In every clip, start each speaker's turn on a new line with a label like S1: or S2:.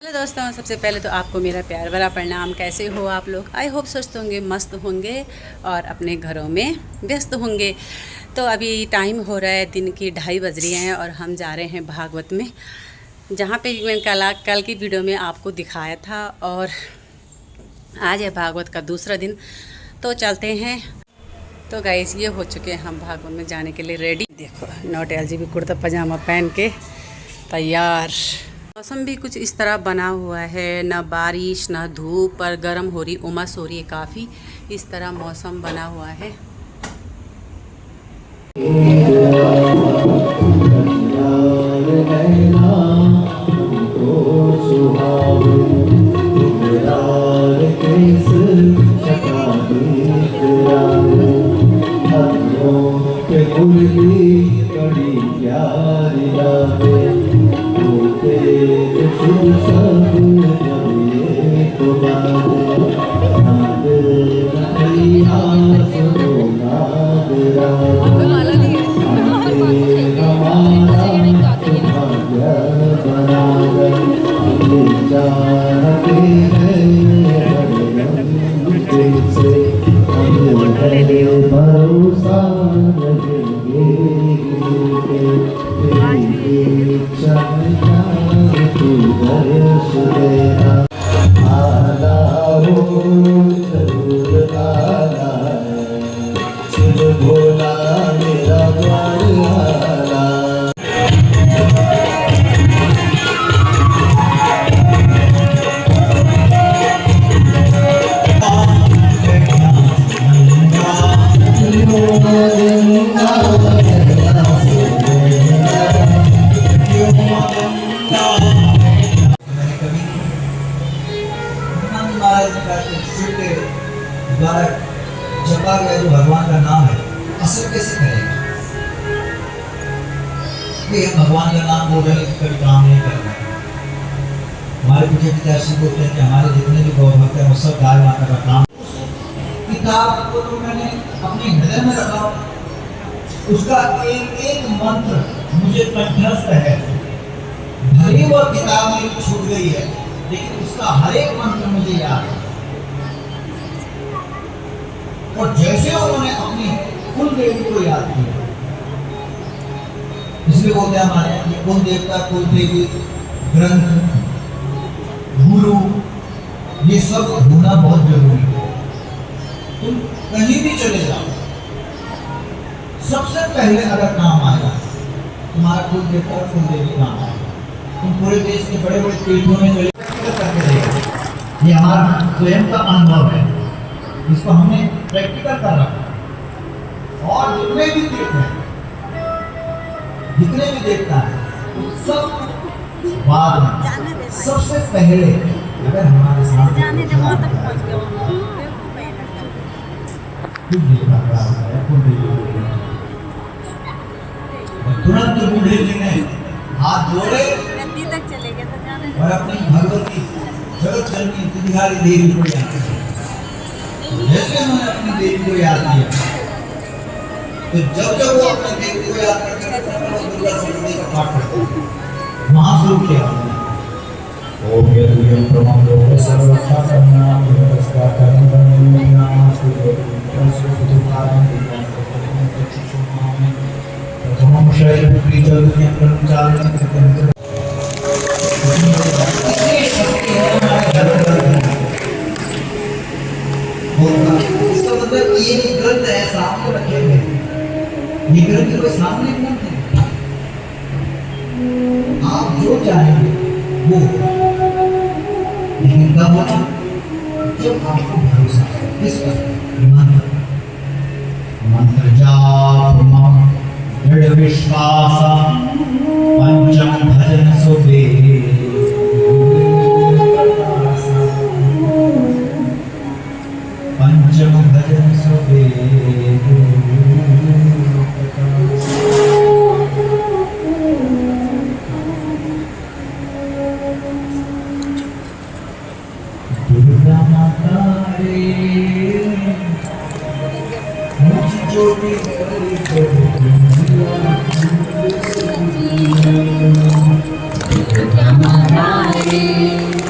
S1: Hello दोस्तों, सबसे पहले तो आपको मेरा प्यार भरा प्रणाम। कैसे हो आप लोग? आई होप स्वस्थ होंगे, मस्त होंगे और अपने घरों में व्यस्त होंगे। तो अभी टाइम हो रहा है, दिन की 2:30 बज रही हैं और हम जा रहे हैं भागवत में, जहाँ पे मैं कल की वीडियो में आपको दिखाया था। और आज है भागवत का दूसरा दिन, तो चलते हैं। तो गाइस, ये हो चुके हैं हम भागवत में जाने के लिए रेडी। देखो, नॉट LGB कुर्ता पजामा पहन के तैयार। मौसम भी कुछ इस तरह बना हुआ है, ना बारिश ना धूप, पर गर्म हो रही, उमस हो रही है काफ़ी। इस तरह मौसम बना हुआ है।
S2: द्वारा जपा गया जो भगवान का नाम है, असर कैसे करेगा? ये हम भगवान का नाम बोल रहे हैं, कभी काम नहीं कर रहे। हमारे पीछे पिताश्री बोलते हैं कि हमारे जितने भी गौ भक्त हैं वो सब गाय माता का काम। किताब को तो मैंने अपने हृदय में रखा, उसका एक एक मंत्र मुझे कंठस्थ है। भले वो किताब मेरी छूट गई है, लेकिन उसका हर एक मंत्र मुझे याद है। और जैसे उन्होंने अपनी कुल देवी को याद किया, इसलिए बोलते हैं हमारे यहाँ कुल देवता, कुल देवी, ग्रंथ, गुरु, ये सब होना बहुत जरूरी है। तुम कहीं भी चले जाओ, सबसे पहले अगर काम आएगा तुम्हारा कुल देवता, कुल देवी काम आएगा। तुम पूरे देश के बड़े बड़े तीर्थों में चले करके देखो, ये हमारा स्वयं का अनुभव है, इसको हमने प्रैक्टिकल कर रखा। और जितने भी तीर्थ हैं, जितने भी देवता हैं, सब बाद में, सबसे पहले अगर हमारे साथ तुरंत बूढ़े जी ने हाथ जोड़े और अपनी भगवती जगत जननी तुझारी देवी को याद किया। जैसे उन्होंने अपनी देवी को याद किया, तो जब वो अपनी देवी को याद करते थे, दुर्गा सप्तमी का पाठ करते, वहां शुरू किया ओम यदुयं प्रमंडो सर्वथा कर्मणां विवस्ता कर्मणां सुखदुःखानां प्रथमं शैलपुत्री चलुन्यं ब्रह्मचारिणं कृतं। इसका मतलब ये ग्रंथ है, सामने रखे हुए, ये ग्रंथ को सामने ग्रंथ है, आप जो चाहेंगे वो। लेकिन कब होगा? जब आपको भरोसा है। किस पर? मंत्र जाप, दृढ़ विश्वास, पंचम भजन सुबे, पंचम भजन सुबे, दुर्गा माता रे मुझ जोड़ी दुर्गा माता रे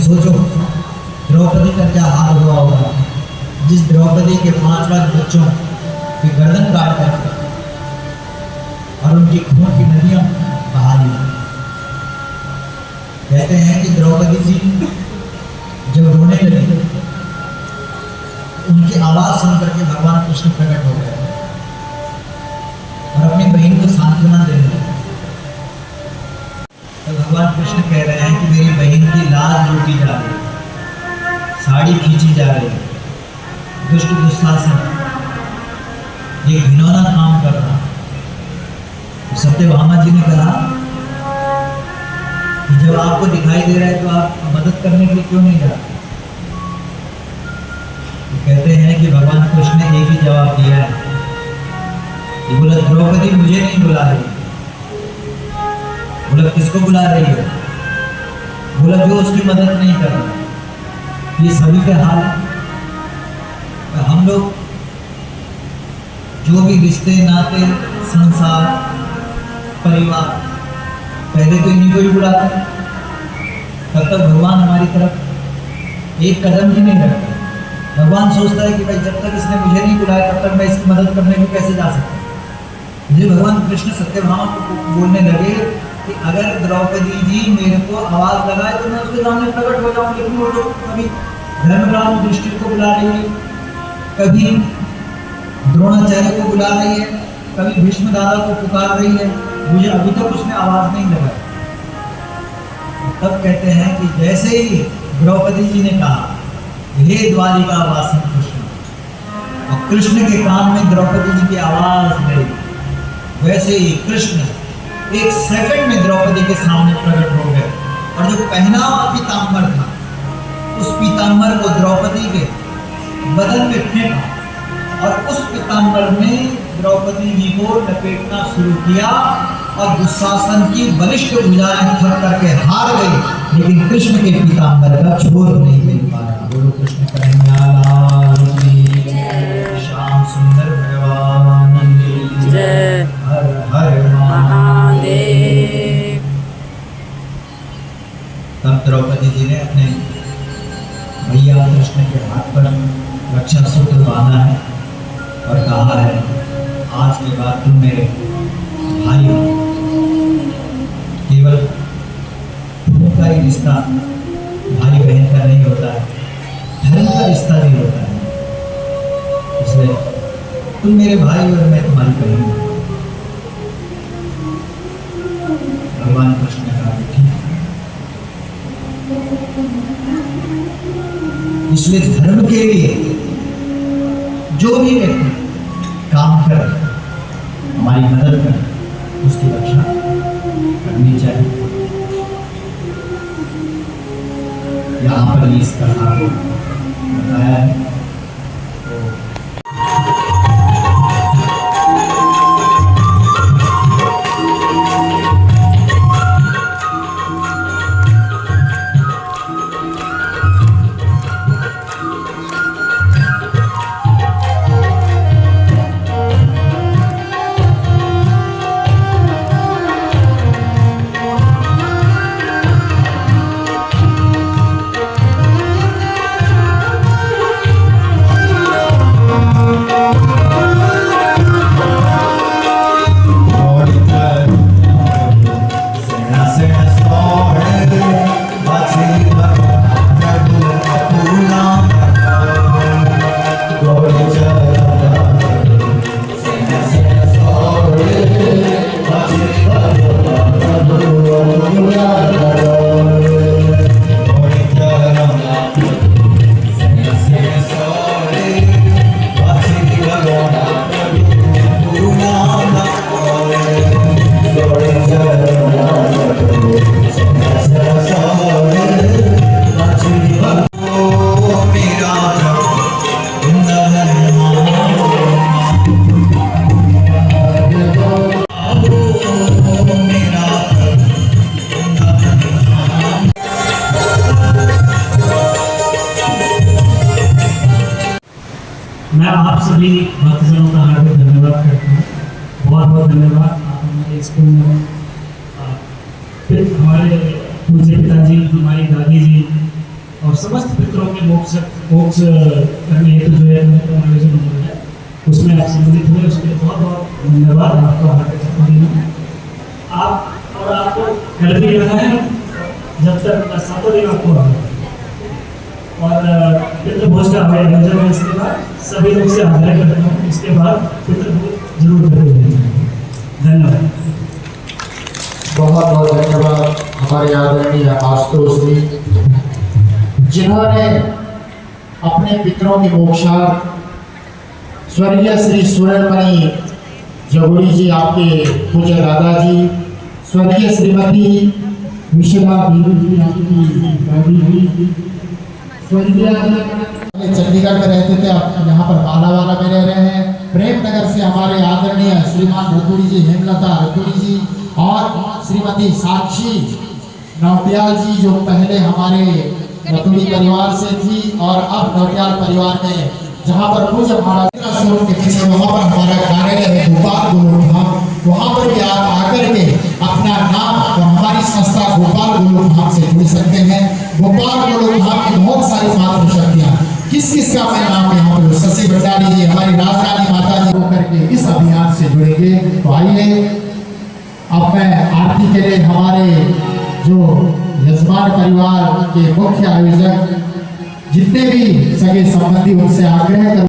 S2: सोचो द्रौपदी का क्या हाल हुआ होगा जिस द्रौपदी के 5 लाख बच्चों की गर्दन काट कर और उनकी खून की नदियां बहा दी। कहते हैं कि द्रौपदी जी जब रोने लगी उनकी आवाज सुनकर के भगवान कृष्ण प्रकट हो गए और अपनी बहन को सांत्वना देने लगे। तो भगवान कृष्ण कह रहे हैं कि मेरी बहन की लाज लूटी जा रही है, साड़ी खींची जा रही है, दुष्ट दुशासन ये घिनौना काम कर रहा। तो सत्यभामा जी ने कहा कि जब आपको दिखाई दे रहा है तो आप मदद करने के लिए क्यों नहीं जाते? तो कहते हैं कि भगवान कृष्ण ने एक ही जवाब दिया है कि बोला द्रौपदी मुझे नहीं बुला रही। बोला किसको बुला रही है? बोला जो उसकी मदद नहीं कर रहा। ये सभी के हाल तो हम लोग जो भी रिश्ते नाते संसार परिवार पहले तो इन्हीं को ही बुलाते हैं, तब तक भगवान हमारी तरफ एक कदम भी नहीं रखते। भगवान सोचता है कि भाई जब तक इसने मुझे नहीं बुलाया तब तक मैं इसकी मदद करने को कैसे जा सकता। मुझे भगवान कृष्ण सत्यभामा को बोलने लगे कि अगर द्रौपदी जी मेरे को आवाज लगाए तो मैं उसके सामने प्रकट हो जाऊं, लेकिन वो तो कभी धर्मराज युधिष्ठिर को बुला रही है, कभी द्रोणाचार्य को बुला रही है, कभी भीष्म दादा को पुकार रही है, मुझे अभी तक उसने आवाज नहीं लगाई। तब कहते हैं कि जैसे ही द्रौपदी जी ने कहा हे द्वारिका वासी कृष्ण, और कृष्ण के कान में द्रौपदी जी की आवाज गई, वैसे ही कृष्ण एक सेकंड में द्रौपदी के सामने प्रकट हो गए और जो पहनावा पीताम्बर था उस पीताम्बर को द्रौपदी के बदन में फेंका और उस पीताम्बर ने द्रौपदी जी को लपेटना शुरू किया और दुशासन की बलिष्ठ भुजाएं थक करके हार गई, लेकिन कृष्ण के पीताम्बर का छोर नहीं मिल पाया। बोलो कृष्ण कन्हैया की जय, श्याम सुंदर भगवान की जय, हर हर महादेव। तब द्रौपदी जी ने अपने भैया कृष्ण के हाथ पर रक्षा सूत्र बांधा है और कहा है आज के बाद तुम मेरे भाई हो। केवल खून का ही रिश्ता भाई बहन का नहीं होता है, धर्म का रिश्ता भी होता है। इसलिए तुम मेरे भाई और मैं तुम्हारी बहन हूँ। भगवान कृष्ण ने कहा ठीक है। इसलिए धर्म के लिए जो भी व्यक्ति काम कर हमारी मदद कर उसकी रक्षा करनी चाहिए। यहाँ पर इस कथा को बताया है।
S3: मैं आप सभी भक्तजनों का हार्दिक धन्यवाद करता हूँ। बहुत बहुत धन्यवाद। आप हमारे स्कूल में हमारे पूज्य पिताजी, हमारी दादी जी और समस्त पितरों के मोक्ष करने हेतु जो है आयोजन हो रहा है उसमें आप सम्मिलित हुए, उसके लिए बहुत बहुत धन्यवाद आपका हार्दिक। आप और आपको घर भी रखा है जब तक 7 दिन आपको और पितृभोज का आयोजन है। इसके बाद सभी लोग से आग्रह करता हूँ, इसके बाद पितृभोज जरूर करेंगे। धन्यवाद।
S4: बहुत बहुत धन्यवाद हमारे आदरणीय आशुतोष जी, जिन्होंने अपने पितरों की मोक्षार्थ स्वर्गीय श्री सूर्यमणि जगोड़ी जी, आपके पूज्य दादाजी, स्वर्गीय श्रीमती विशला बीबी जी, आपकी दादी जी, चंडीगढ़ में रहते थे, अब यहाँ पर मालावाला में रह रहे हैं। प्रेमनगर से हमारे आदरणीय श्रीमान रतूड़ी जी, हेमलता रतूड़ी जी और श्रीमती साक्षी नौटियाल जी, जो पहले हमारे रतूड़ी परिवार से थी और अब नौटियाल परिवार में जहाँ पर पूज्य महाराज के पीछे वहाँ पर हमारा कार्यालय है गोपाल गोलोकधाम, वहाँ पर भी आप आकर के अपना नाम और हमारी संस्था गोपाल गोलोकधाम से जुड़ सकते हैं। गोपाल गोलोकधाम की बहुत सारी मातृ शक्तियाँ, किस किस का मैं नाम यहाँ पर शशि भंडारी जी, हमारी राजरानी माता जी होकर के इस अभियान से जुड़ेंगे। तो आइए अब मैं आरती के लिए हमारे जो यजमान परिवार के मुख्य आयोजक जितने भी सगे संबंधी उनसे आग्रह कर